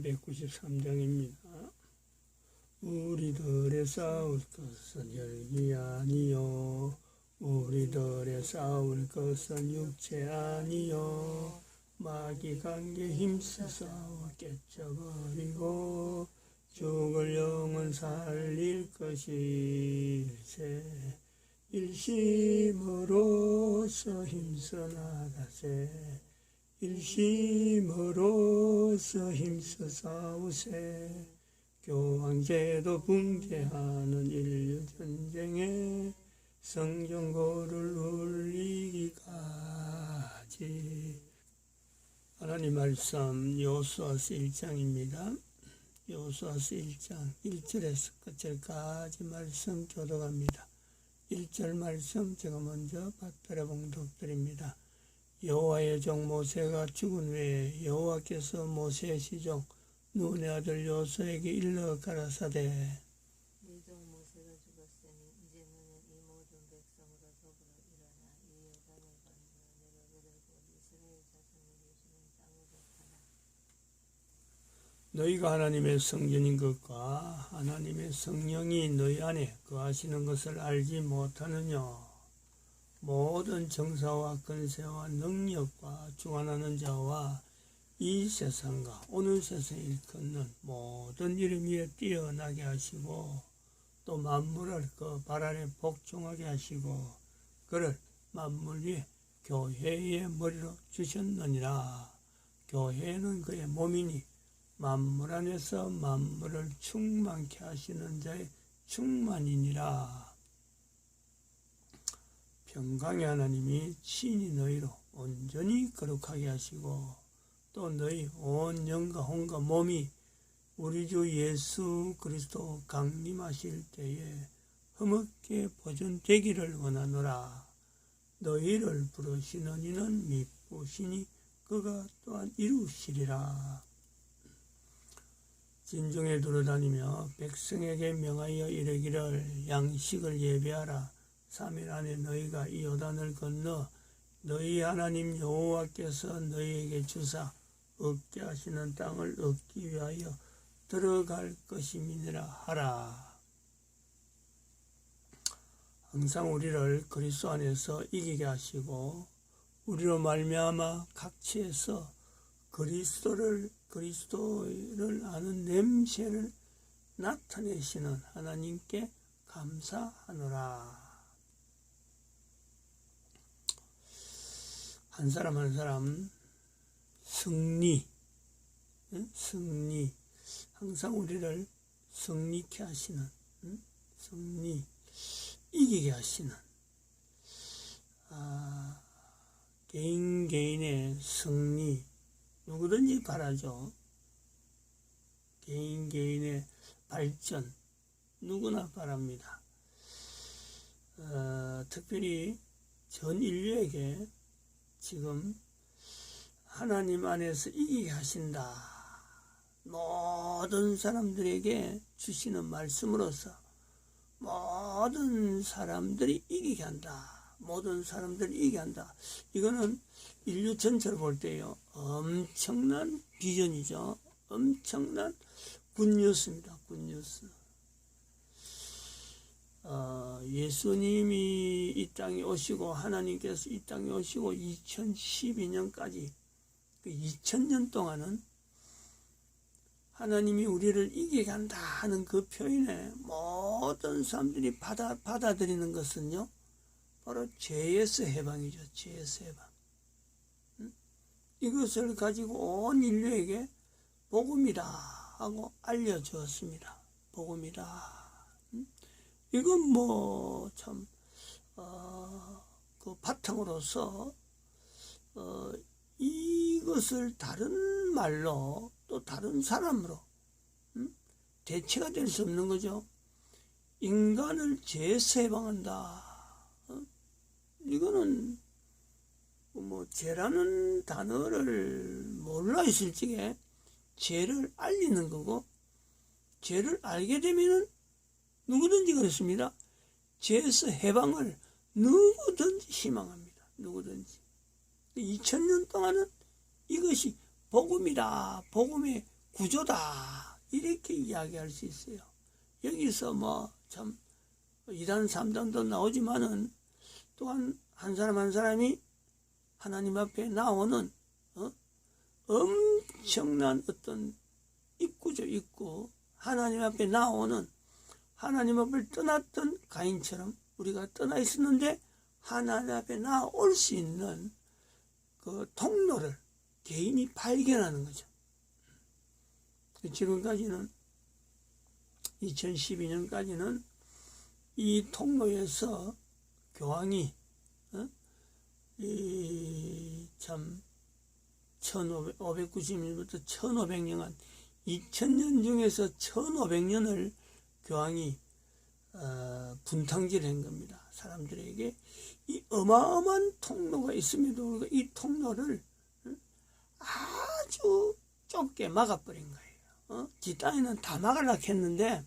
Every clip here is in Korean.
393장입니다. 우리들의 싸울 것은 혈기 아니요 우리들의 싸울 것은 육체 아니요 마귀 관계 힘써 싸워 깨쳐버리고 죽을 영은 살릴 것일세 일심으로서 힘써 나가세 일심으로서 힘써 싸우세 교황제도 붕괴하는 인류 전쟁에 성전고를 울리기까지. 하나님 말씀 여호수아서 1장입니다. 여호수아서 1장 1절에서 끝절까지 말씀 교독합니다. 1절 말씀 제가 먼저 받들어 봉독드립니다. 여호와의 종 모세가 죽은 후에 여호와께서 모세의 시종 눈의 아들 여호수아에게 일러 가라사대 네 종 모세가 죽었으니 이제 너는 이 모든 백성으로 더불어 일어나 이 여단을 건너 내가 그들 곧 이스라엘 자손이 계시는 땅으로 가라. 너희가 하나님의 성전인 것과 하나님의 성령이 너희 안에 거하시는 것을 알지 못하느냐. 모든 정사와 권세와 능력과 주관하는 자와 이 세상과 오는 세상을 일컫는 모든 이름 위에 뛰어나게 하시고 또 만물을 그 발 아래 복종하게 하시고 그를 만물 위에 교회의 머리로 주셨느니라. 교회는 그의 몸이니 만물 안에서 만물을 충만케 하시는 자의 충만이니라. 평강의 하나님이 친히 너희로 온전히 거룩하게 하시고 또 너희 온 영과 혼과 몸이 우리 주 예수 그리스도 강림하실 때에 흠없게 보존되기를 원하노라. 너희를 부르시는 이는 미쁘시니 그가 또한 이루시리라. 진중에 두루다니며 백성에게 명하여 이르기를 양식을 예배하라. 3일 안에 너희가 이 요단을 건너 너희 하나님 여호와께서 너희에게 주사 얻게 하시는 땅을 얻기 위하여 들어갈 것임이니라 하라. 항상 우리를 그리스도 안에서 이기게 하시고 우리로 말미암아 각지에서 그리스도를 아는 냄새를 나타내시는 하나님께 감사하노라. 한 사람 한 사람 승리 항상 우리를 승리케 하시는 이기게 하시는 개인의 승리 누구든지 바라죠. 개인의 발전 누구나 바랍니다. 특별히 전 인류에게 지금 하나님 안에서 이기게 하신다. 모든 사람들에게 주시는 말씀으로서 모든 사람들이 이기게 한다. 모든 사람들이 이기게 한다. 이거는 인류 전체를 볼 때요. 엄청난 비전이죠. 엄청난 굿뉴스입니다. 굿뉴스. 예수님이 이 땅에 오시고 하나님께서 이 땅에 오시고 2012년까지 그 2000년 동안은 하나님이 우리를 이기게 한다 하는 그 표현에 모든 사람들이 받아들이는 것은요 바로 죄에서 해방이죠. 죄에서 해방. 이것을 가지고 온 인류에게 복음이다 하고 알려주었습니다. 복음이다. 이건 뭐 참 그 바탕으로서 이것을 다른 말로 또 다른 사람으로 대체가 될 수 없는 거죠. 인간을 죄에서 해방한다. 이거는 뭐 죄라는 단어를 몰라 있을 적에 죄를 알리는 거고 죄를 알게 되면은 누구든지 그렇습니다. 죄에서 해방을 누구든지 희망합니다. 누구든지. 2000년 동안은 이것이 복음이다. 복음의 구조다 이렇게 이야기할 수 있어요. 여기서 뭐 참 2단 3단도 나오지만은 또한 한 사람 한 사람이 하나님 앞에 나오는 엄청난 어떤 입구죠. 입구. 하나님 앞에 나오는, 하나님 앞을 떠났던 가인처럼 우리가 떠나 있었는데 하나님 앞에 나올 수 있는 그 통로를 개인이 발견하는 거죠. 지금까지는 2012년까지는 이 통로에서 교황이 참 1590년부터 1500년 2000년 중에서 1500년을 교황이 분탕질을 한 겁니다. 사람들에게 이 어마어마한 통로가 있음에도 우리가 이 통로를 아주 좁게 막아버린 거예요. 뒷땅에는 다 막으려고 했는데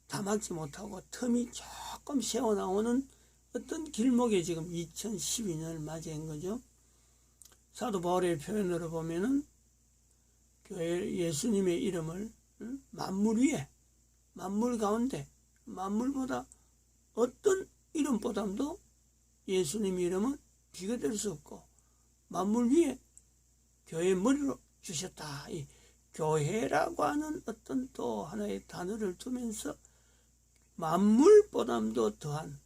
다 막지 못하고 틈이 조금 새어나오는 어떤 길목에 지금 2012년을 맞이한 거죠. 사도 바울의 표현으로 보면은 교회 예수님의 이름을 만물 위에, 만물 가운데, 만물보다 어떤 이름보다도 예수님의 이름은 비교될 수 없고 만물 위에 교회의 머리로 주셨다. 이 교회라고 하는 어떤 또 하나의 단어를 두면서 만물보다도 더한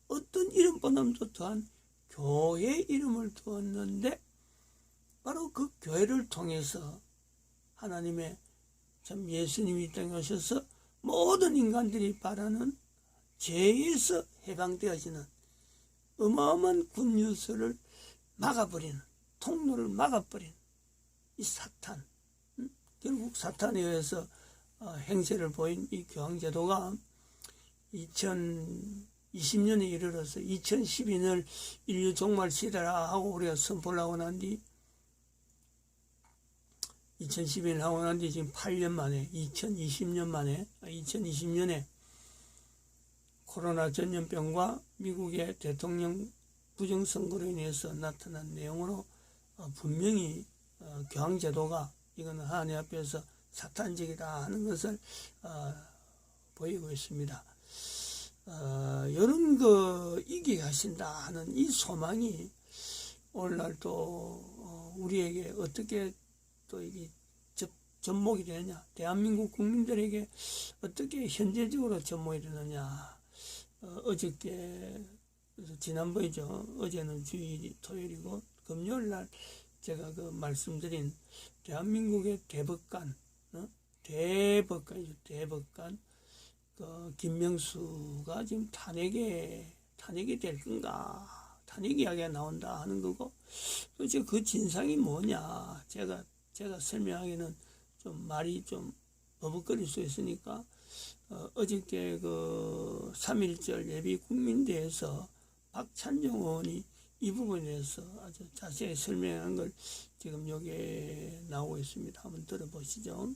어떤 이름보다도 더한 교회 이름을 두었는데 바로 그 교회를 통해서 하나님의 참 예수님이 이 땅에 오셔서 모든 인간들이 바라는 죄에서 해방되어지는 어마어마한 굿뉴스를 막아버리는, 통로를 막아버리는 이 사탄, 결국 사탄에 의해서 행세를 보인 이 교황제도가 2020년에 이르러서 2012년 인류 종말 시대라 하고 우리가 선포를 하고 난 뒤 2012년 하고 난 뒤 지금 8년 만에 2020년에 코로나 전염병과 미국의 대통령 부정선거로 인해서 나타난 내용으로 분명히 교황제도가 이거는 하나님 앞에서 사탄적이다 하는 것을 보이고 있습니다. 이런 거 이기게 하신다 하는 이 소망이 오늘날 또 우리에게 어떻게 또 이게 접목이 되느냐, 대한민국 국민들에게 어떻게 현재적으로 접목이 되느냐. 어저께 지난번이죠. 어제는 주일이 토요일이고 금요일날 제가 그 말씀드린 대한민국의 대법관, 대법관 그 김명수가 지금 탄핵이 될 건가, 탄핵 이야기가 나온다 하는 거고, 도대체 그 진상이 뭐냐, 제가 설명하기는 좀 말이 좀 버벅거릴 수 있으니까 어저께 그 3.1절 예비 국민대회에서 박찬정 의원이 이 부분에 대해서 아주 자세히 설명한 걸 지금 여기에 나오고 있습니다. 한번 들어보시죠.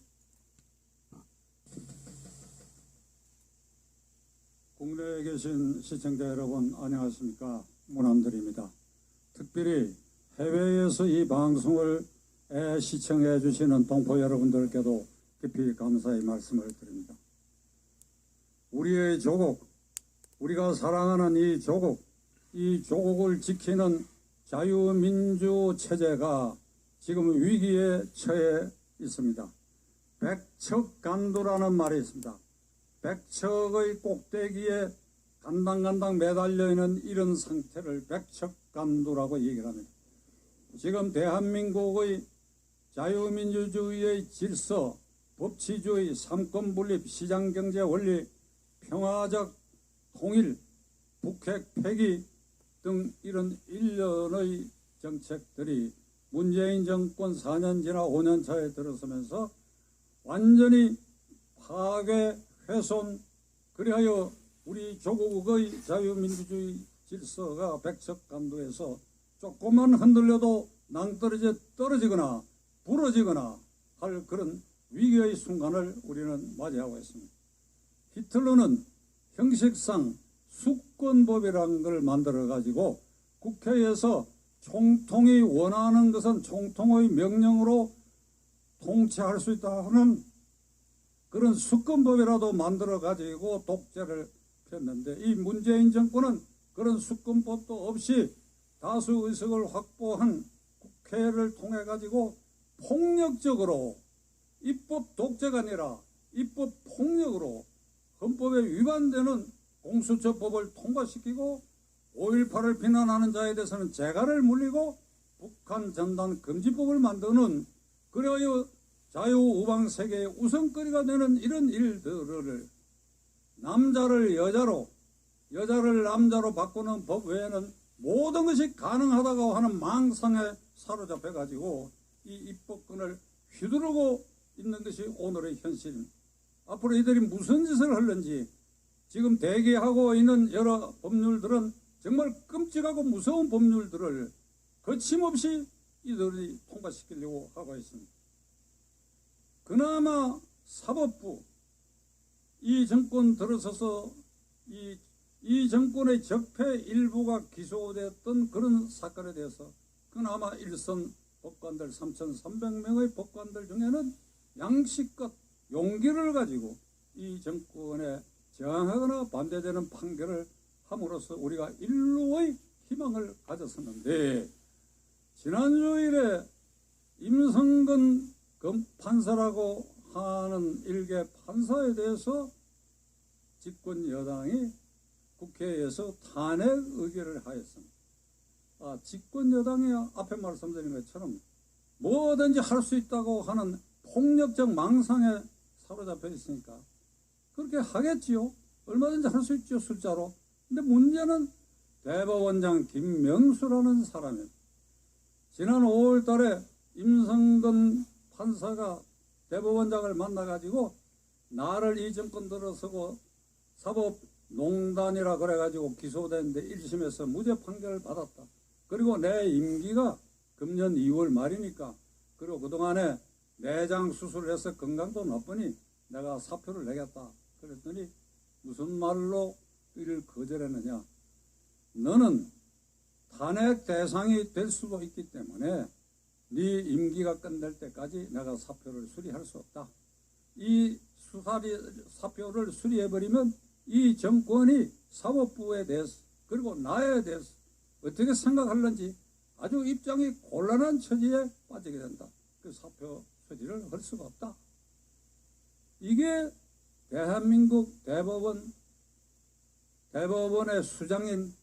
국내에 계신 시청자 여러분 안녕하십니까. 문함들입니다. 특별히 해외에서 이 방송을 시청해 주시는 동포 여러분들께도 깊이 감사의 말씀을 드립니다. 우리의 조국, 우리가 사랑하는 이 조국을 지키는 자유민주 체제가 지금 위기에 처해 있습니다. 백척간두라는 말이 있습니다. 백척의 꼭대기에 간당간당 매달려 있는 이런 상태를 백척간두라고 얘기를 합니다. 지금 대한민국의 자유민주주의의 질서, 법치주의, 삼권분립, 시장경제 원리, 평화적 통일, 북핵 폐기 등 이런 일련의 정책들이 문재인 정권 4년 지나 5년 차에 들어서면서 완전히 파괴, 훼손, 그리하여 우리 조국의 자유민주주의 질서가 백척간두에서 조금만 흔들려도 낭떠러져 떨어지거나 부러지거나 할 그런 위기의 순간을 우리는 맞이하고 있습니다. 히틀러는 형식상 수권법이라는 걸 만들어가지고 국회에서 총통이 원하는 것은 총통의 명령으로 통치할 수 있다 하는 그런 수권법이라도 만들어 가지고 독재를 폈는데, 이 문재인 정권은 그런 수권법도 없이 다수 의석을 확보한 국회를 통해 가지고 폭력적으로, 입법 독재가 아니라 입법 폭력으로 헌법에 위반되는 공수처법을 통과시키고 5.18을 비난하는 자에 대해서는 재갈을 물리고 북한 전단 금지법을 만드는, 그래야 자유우방 세계의 우선거리가 되는 이런 일들을, 남자를 여자로, 여자를 남자로 바꾸는 법 외에는 모든 것이 가능하다고 하는 망상에 사로잡혀 가지고 이 입법권을 휘두르고 있는 것이 오늘의 현실입니다. 앞으로 이들이 무슨 짓을 하는지, 지금 대기하고 있는 여러 법률들은 정말 끔찍하고 무서운 법률들을 거침없이 이들이 통과시키려고 하고 있습니다. 그나마 사법부, 이 정권 들어서서 이 정권의 적폐 일부가 기소됐던 그런 사건에 대해서 그나마 일선 법관들 3,300명의 법관들 중에는 양식껏 용기를 가지고 이 정권에 저항하거나 반대되는 판결을 함으로써 우리가 일루의 희망을 가졌었는데, 지난주일에 임성근 판사라고 하는 일개 판사에 대해서 집권 여당이 국회에서 탄핵 의결을 하였습니다. 집권 여당이 앞에 말씀드린 것처럼 뭐든지 할 수 있다고 하는 폭력적 망상에 사로잡혀 있으니까 그렇게 하겠지요. 얼마든지 할 수 있죠, 숫자로. 근데 문제는 대법원장 김명수라는 사람이에요. 지난 5월 달에 임성근 판사가 대법원장을 만나가지고 나를 이 정권 들어서고 사법농단이라 그래가지고 기소됐는데 1심에서 무죄 판결을 받았다. 그리고 내 임기가 금년 2월 말이니까, 그리고 그동안에 내장 수술을 해서 건강도 나쁘니 내가 사표를 내겠다. 그랬더니 무슨 말로 이를 거절했느냐. 너는 탄핵 대상이 될 수도 있기 때문에 네 임기가 끝날 때까지 내가 사표를 수리할 수 없다. 이 사표를 수리해버리면 이 정권이 사법부에 대해서 그리고 나에 대해서 어떻게 생각하는지 아주 입장이 곤란한 처지에 빠지게 된다. 그 사표 수리를 할 수가 없다. 이게 대한민국 대법원의 수장인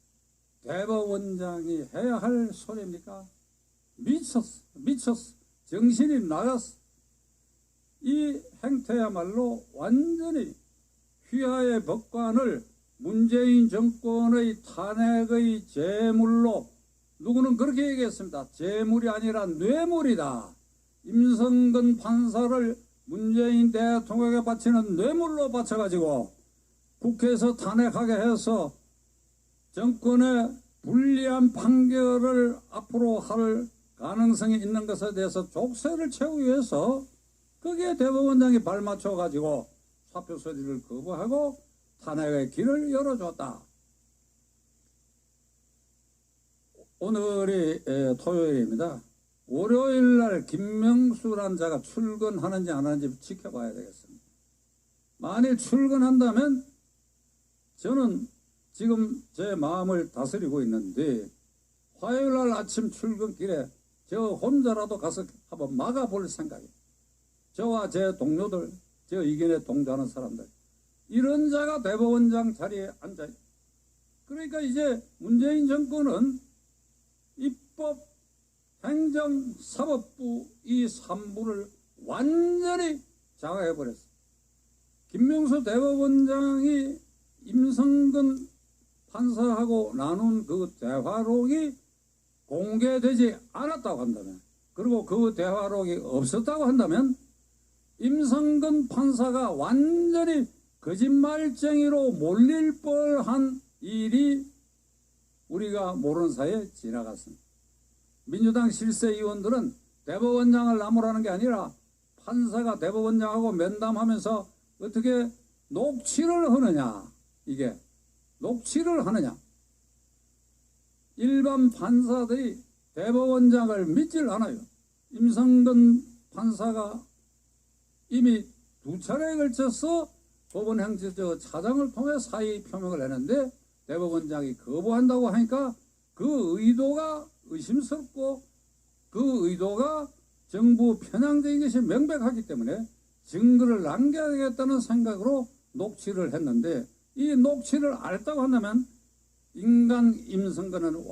대법원장이 해야 할 소리입니까? 미쳤어. 정신이 나갔어. 이 행태야말로 완전히 휘하의 법관을 문재인 정권의 탄핵의 제물로, 누구는 그렇게 얘기했습니다. 제물이 아니라 뇌물이다. 임성근 판사를 문재인 대통령에게 바치는 뇌물로 바쳐가지고 국회에서 탄핵하게 해서 정권의 불리한 판결을 앞으로 할 가능성이 있는 것에 대해서 족쇄를 채우기 위해서 거기에 대법원장이 발맞춰가지고 사표 처리를 거부하고 탄핵의 길을 열어줬다. 오늘이 토요일입니다. 월요일날 김명수란 자가 출근하는지 안 하는지 지켜봐야 되겠습니다. 만일 출근한다면 저는 지금 제 마음을 다스리고 있는데 화요일날 아침 출근길에 저 혼자라도 가서 한번 막아볼 생각이에요. 저와 제 동료들, 저 의견에 동조하는 사람들, 이런 자가 대법원장 자리에 앉아요. 그러니까 이제 문재인 정권은 입법, 행정, 사법부 이 3부를 완전히 장악해버렸어요. 김명수 대법원장이 임성근 판사하고 나눈 그 대화록이 공개되지 않았다고 한다면, 그리고 그 대화록이 없었다고 한다면 임성근 판사가 완전히 거짓말쟁이로 몰릴 뻔한 일이 우리가 모르는 사이에 지나갔습니다. 민주당 실세 의원들은 대법원장을 나무라는 게 아니라 판사가 대법원장하고 면담하면서 어떻게 녹취를 하느냐, 이게 녹취를 하느냐. 일반 판사들이 대법원장을 믿질 않아요. 임성근 판사가 이미 2차례에 걸쳐서 법원 행정처 차장을 통해 사의 표명을 했는데 대법원장이 거부한다고 하니까 그 의도가 의심스럽고 그 의도가 정부 편향적인 것이 명백하기 때문에 증거를 남겨야겠다는 생각으로 녹취를 했는데 이 녹취를 알았다고 한다면 인간 임성근은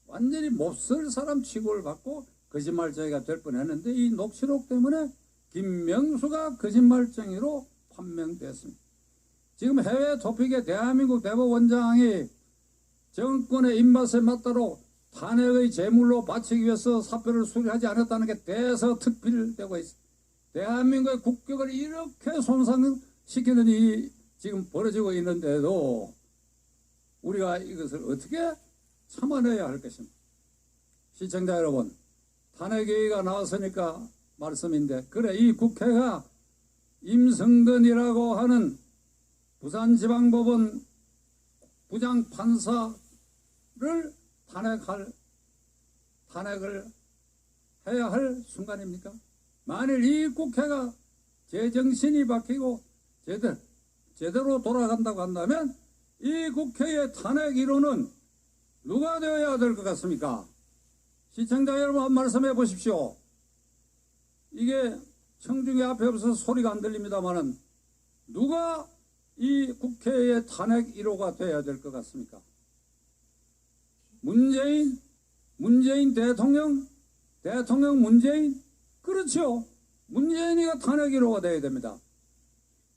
완전히 몹쓸 사람 취급을 받고 거짓말쟁이가 될 뻔했는데 이 녹취록 때문에 김명수가 거짓말쟁이로 판명됐습니다. 지금 해외 토픽에 대한민국 대법원장이 정권의 입맛에 맞도록 탄핵의 제물로 바치기 위해서 사표를 수리하지 않았다는 게 대서특필되고 있습니다. 대한민국의 국격을 이렇게 손상시키는 일이 지금 벌어지고 있는데도 우리가 이것을 어떻게 참아내야 할 것입니다. 시청자 여러분, 탄핵 얘기가 나왔으니까 말씀인데, 그래, 이 국회가 임성근이라고 하는 부산지방법원 부장판사를 탄핵을 해야 할 순간입니까? 만일 이 국회가 제정신이 바뀌고 제대로 돌아간다고 한다면 이 국회의 탄핵 이론은 누가 되어야 될 것 같습니까? 시청자 여러분, 한 말씀해 보십시오. 이게 청중의 앞에 없어서 소리가 안 들립니다만은 누가 이 국회의 탄핵 1호가 되어야 될 것 같습니까? 문재인 대통령 문재인? 그렇죠. 문재인이가 탄핵 1호가 되어야 됩니다.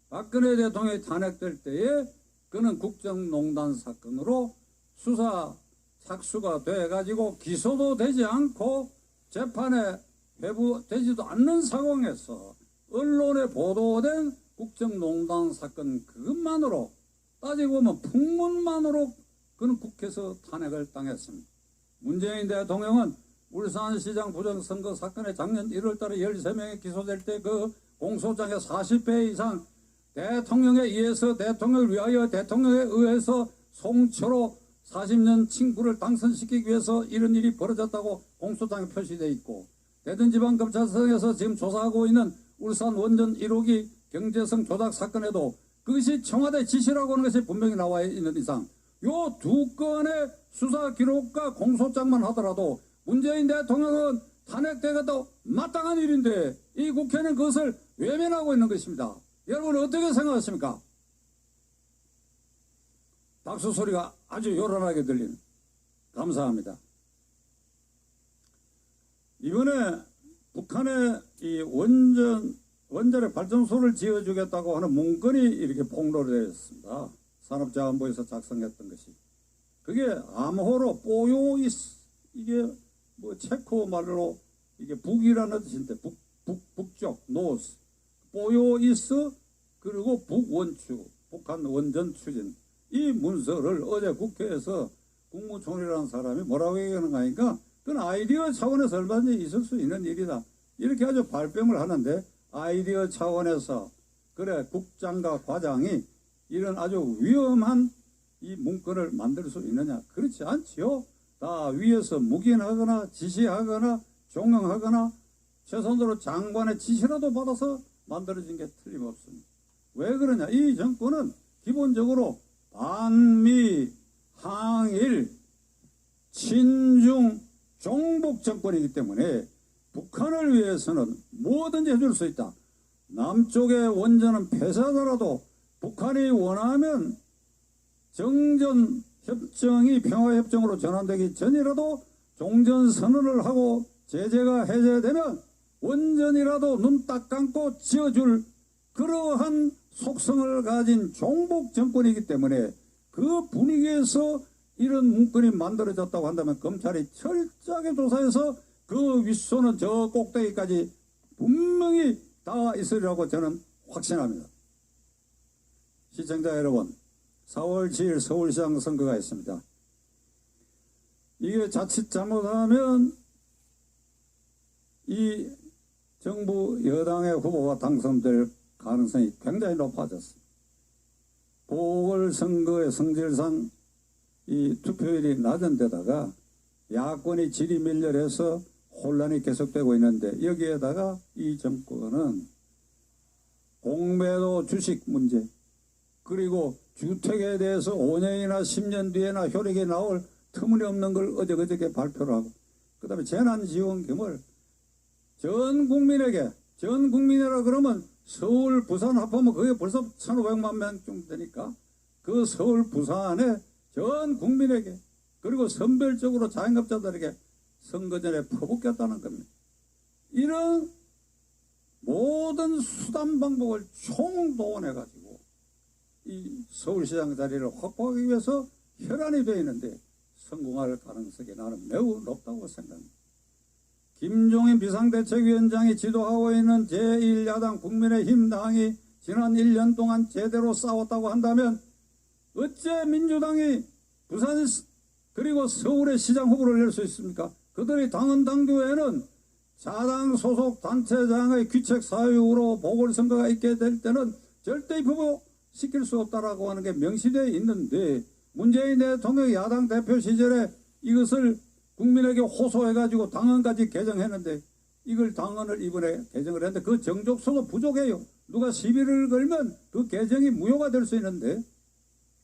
박근혜 대통령이 탄핵될 때에 그는 국정농단 사건으로 수사 착수가 돼가지고 기소도 되지 않고 재판에 회부되지도 않는 상황에서 언론에 보도된 국정농단 사건 그것만으로 따지고 보면 풍문만으로 그는 국회에서 탄핵을 당했습니다. 문재인 대통령은 울산시장 부정선거 사건에 작년 1월달에 13명이 기소될 때 그 공소장에 40회 이상 대통령에 의해서 대통령을 위하여 대통령에 의해서 송초로 40년 친구를 당선시키기 위해서 이런 일이 벌어졌다고 공소장에 표시되어 있고, 대전지방검찰청에서 지금 조사하고 있는 울산 원전 1호기 경제성 조작 사건에도 그것이 청와대 지시라고 하는 것이 분명히 나와 있는 이상 요 두 건의 수사 기록과 공소장만 하더라도 문재인 대통령은 탄핵되겠다고 마땅한 일인데 이 국회는 그것을 외면하고 있는 것입니다. 여러분 어떻게 생각하십니까? 박수 소리가 아주 요란하게 들리는. 감사합니다. 이번에 북한에 이 원자력 발전소를 지어주겠다고 하는 문건이 이렇게 폭로를 했습니다. 산업자원부에서 작성했던 것이. 그게 암호로 뽀요이스, 이게 뭐 체코 말로 이게 북이라는 뜻인데 북쪽, 노스, 뽀요이스, 그리고 북원추, 북한 원전 추진. 이 문서를 어제 국회에서 국무총리라는 사람이 뭐라고 얘기하는가 하니까 그건 아이디어 차원에서 얼마든지 있을 수 있는 일이다. 이렇게 아주 발뺌을 하는데, 아이디어 차원에서 그래 국장과 과장이 이런 아주 위험한 이 문건을 만들 수 있느냐? 그렇지 않지요. 다 위에서 묵인하거나 지시하거나 종용하거나 최소한으로 장관의 지시라도 받아서 만들어진 게 틀림없습니다. 왜 그러냐? 이 정권은 기본적으로 반미, 항일, 친중, 종북 정권이기 때문에 북한을 위해서는 뭐든지 해줄 수 있다. 남쪽의 원전은 폐쇄하더라도 북한이 원하면 정전협정이 평화협정으로 전환되기 전이라도 종전선언을 하고 제재가 해제되면 원전이라도 눈 딱 감고 지어줄 그러한 속성을 가진 종북 정권이기 때문에 그 분위기에서 이런 문건이 만들어졌다고 한다면 검찰이 철저하게 조사해서 그 윗손은 저 꼭대기까지 분명히 닿아 있으리라고 저는 확신합니다. 시청자 여러분, 4월 7일 서울시장 선거가 있습니다. 이게 자칫 잘못하면 이 정부 여당의 후보가 당선될 가능성이 굉장히 높아졌습니다. 보궐선거의 성질상 이 투표율이 낮은 데다가 야권이 지리밀렬해서 혼란이 계속되고 있는데 여기에다가 이 정권은 공매도 주식 문제 그리고 주택에 대해서 5년이나 10년 뒤에나 효력이 나올 터무니없는 걸 어저께 발표를 하고 그 다음에 재난지원금을 전 국민이라 그러면 서울, 부산 합하면 그게 벌써 1,500만 명쯤 되니까 그 서울, 부산에 전 국민에게 그리고 선별적으로 자영업자들에게 선거 전에 퍼붓겠다는 겁니다. 이런 모든 수단 방법을 총동원해가지고 이 서울시장 자리를 확보하기 위해서 혈안이 되어 있는데 성공할 가능성이 나는 매우 높다고 생각합니다. 김종인 비상대책위원장이 지도하고 있는 제1야당 국민의힘 당이 지난 1년 동안 제대로 싸웠다고 한다면 어째 민주당이 부산 그리고 서울의 시장 후보를 낼 수 있습니까? 그들이 당헌 당규에는 자당 소속 단체장의 귀책 사유로 보궐선거가 있게 될 때는 절대 입후보시킬 수 없다라고 하는 게 명시되어 있는데 문재인 대통령 야당 대표 시절에 이것을 국민에게 호소해가지고 당헌까지 개정했는데 이걸 당헌을 이번에 개정을 했는데 그 정족수도 부족해요. 누가 시비를 걸면 그 개정이 무효가 될 수 있는데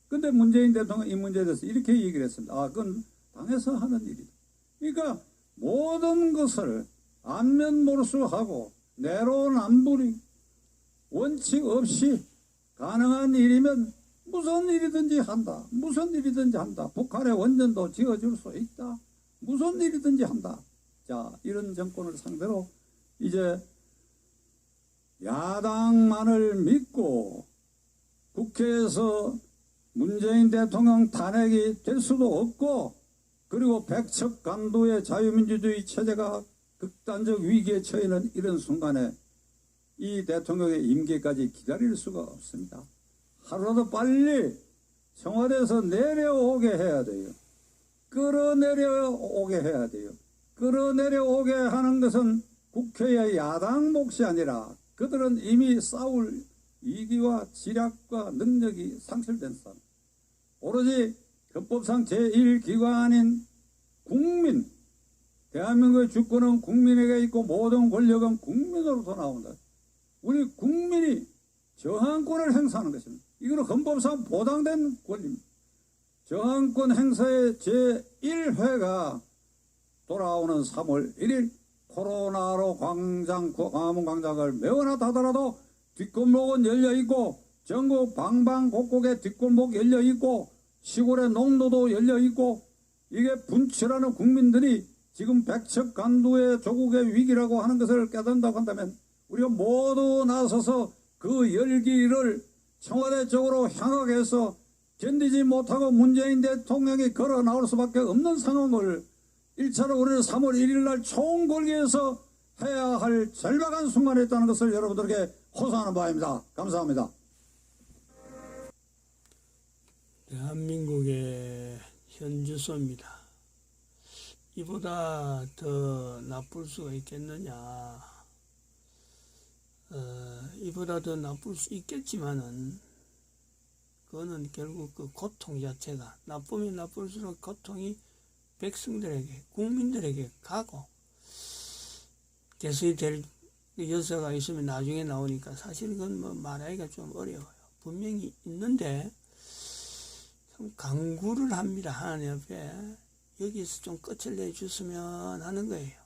근데 문재인 대통령 이 문제에 대해서 이렇게 얘기를 했습니다. 아, 그건 당에서 하는 일이다. 그러니까 모든 것을 안면몰수하고 내로남불이 원칙 없이 가능한 일이면 무슨 일이든지 한다. 무슨 일이든지 한다. 북한의 원전도 지어줄 수 있다. 무슨 일이든지 한다. 자, 이런 정권을 상대로 이제 야당만을 믿고 국회에서 문재인 대통령 탄핵이 될 수도 없고 그리고 백척간두의 자유민주주의 체제가 극단적 위기에 처해있는 이런 순간에 이 대통령의 임기까지 기다릴 수가 없습니다. 하루라도 빨리 청와대에서 내려오게 해야 돼요. 끌어내려오게 해야 돼요. 끌어내려오게 하는 것은 국회의 야당 몫이 아니라 그들은 이미 싸울 이기와 지략과 능력이 상실된 사람. 오로지 헌법상 제1기관인 국민, 대한민국의 주권은 국민에게 있고 모든 권력은 국민으로부터 나온다. 우리 국민이 저항권을 행사하는 것입니다. 이거는 헌법상 보장된 권리입니다. 저항권 행사의 제1회가 돌아오는 3월 1일 코로나로 광화문 광장을 메워놨다 하더라도 뒷골목은 열려있고 전국 방방곡곡에 뒷골목 열려있고 시골의 농도도 열려있고 이게 분출하는 국민들이 지금 백척간두의 조국의 위기라고 하는 것을 깨닫는다고 한다면 우리가 모두 나서서 그 열기를 청와대 쪽으로 향하게 해서 견디지 못하고 문재인 대통령이 걸어 나올 수밖에 없는 상황을 1차로 우리는 3월 1일 날 총궐기에서 해야 할 절박한 순간에 있다는 것을 여러분들에게 호소하는 바입니다. 감사합니다. 대한민국의 현주소입니다. 이보다 더 나쁠 수가 있겠느냐. 이보다 더 나쁠 수 있겠지만은 그거는 결국 그 고통 자체가 나쁘면 나쁠수록 고통이 백성들에게 국민들에게 가고 개수이 될 여서가 있으면 나중에 나오니까 사실 그건 뭐 말하기가 좀 어려워요. 분명히 있는데 참 강구를 합니다. 하나님 앞에 여기서 좀 끝을 내주시면 하는 거예요.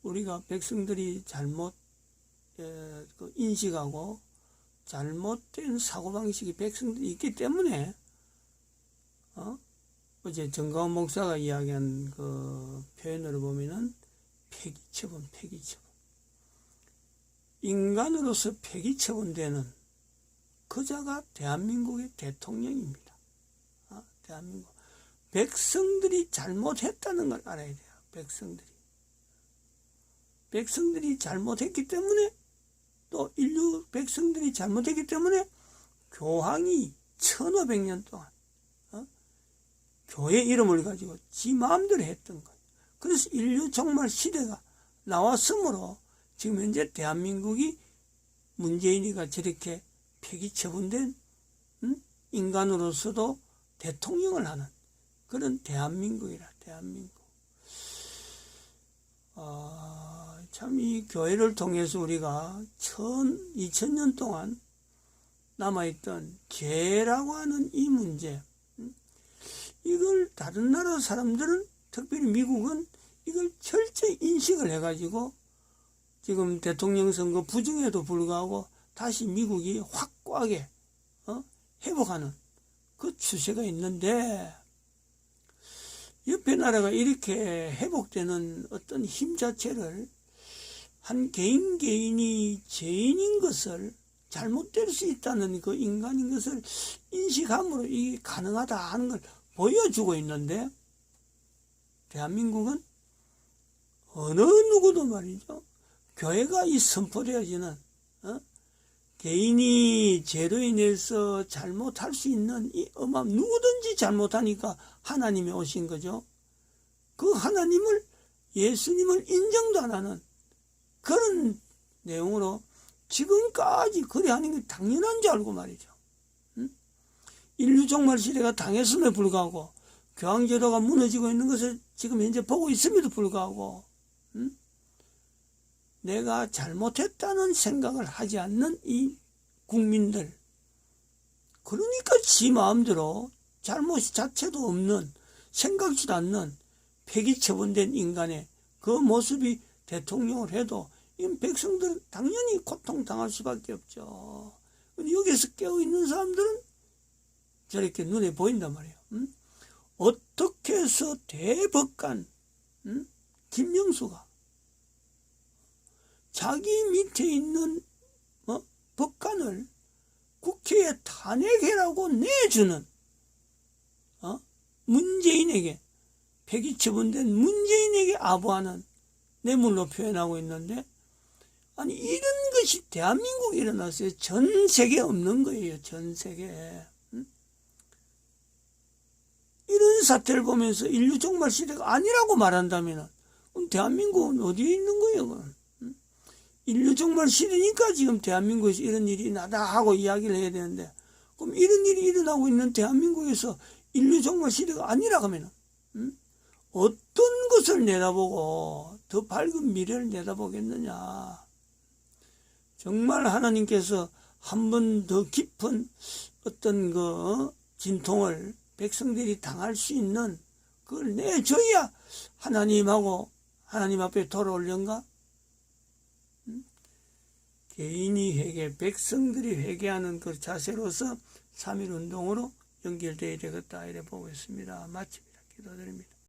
우리가 백성들이 잘못 인식하고 잘못된 사고방식이 백성들이 있기 때문에 어제 정가원 목사가 이야기한 그 표현으로 보면은 폐기처분 인간으로서 폐기처분되는 그자가 대한민국의 대통령입니다. 대한민국 백성들이 잘못했다는 걸 알아야 돼요. 백성들이 잘못했기 때문에 또 인류 백성들이 잘못했기 때문에 교황이 1500년 동안 교회 이름을 가지고 지 마음대로 했던 거예요. 그래서 인류 종말 시대가 나왔으므로 지금 현재 대한민국이 문재인이가 저렇게 폐기처분된 인간으로서도 대통령을 하는 그런 대한민국이라. 대한민국 참 이 교회를 통해서 우리가 2000년 동안 남아있던 죄라고 하는 이 문제, 이걸 다른 나라 사람들은, 특별히 미국은 이걸 철저히 인식을 해가지고 지금 대통령 선거 부정에도 불구하고 다시 미국이 확고하게 회복하는 그 추세가 있는데, 옆에 나라가 이렇게 회복되는 어떤 힘 자체를 한 개인이 죄인인 것을, 잘못될 수 있다는 그 인간인 것을 인식함으로 이게 가능하다 하는 걸 보여주고 있는데, 대한민국은 어느 누구도 말이죠, 교회가 이 선포되어지는 개인이 죄로 인해서 잘못할 수 있는 이 누구든지 잘못하니까 하나님이 오신 거죠. 그 하나님을, 예수님을 인정도 안 하는 그런 내용으로 지금까지 그래 하는 게 당연한 줄 알고 말이죠. 인류 종말 시대가 당했음에 불구하고 교황제도가 무너지고 있는 것을 지금 현재 보고 있음에도 불구하고 내가 잘못했다는 생각을 하지 않는 이 국민들, 그러니까 지 마음대로 잘못 자체도 없는, 생각지도 않는 폐기 처분된 인간의 그 모습이 대통령을 해도 이 백성들은 당연히 고통당할 수밖에 없죠. 여기서 깨어있는 사람들은 저렇게 눈에 보인단 말이에요. 어떻게 해서 대법관 김명수가 자기 밑에 있는 법관을 국회에 탄핵해라고 내주는 문재인에게, 폐기 처분된 문재인에게 아부하는 뇌물로 표현하고 있는데, 아니 이런 것이 대한민국에 일어났어요. 전 세계에 없는 거예요. 전 세계에. 이런 사태를 보면서 인류 종말 시대가 아니라고 말한다면 그럼 대한민국은 어디에 있는 거예요? 그럼? 인류 종말 시대니까 지금 대한민국에서 이런 일이 나다 하고 이야기를 해야 되는데, 그럼 이런 일이 일어나고 있는 대한민국에서 인류 종말 시대가 아니라 하면 어떤 것을 내다보고 더 밝은 미래를 내다보겠느냐. 정말 하나님께서 한 번 더 깊은 어떤 그 진통을 백성들이 당할 수 있는 그걸 내줘야 하나님하고 하나님 앞에 돌아올련가? 개인이 회개, 백성들이 회개하는 그 자세로서 3.1 운동으로 연결되어야 되겠다 이래 보고 있습니다. 마칩니다. 기도드립니다.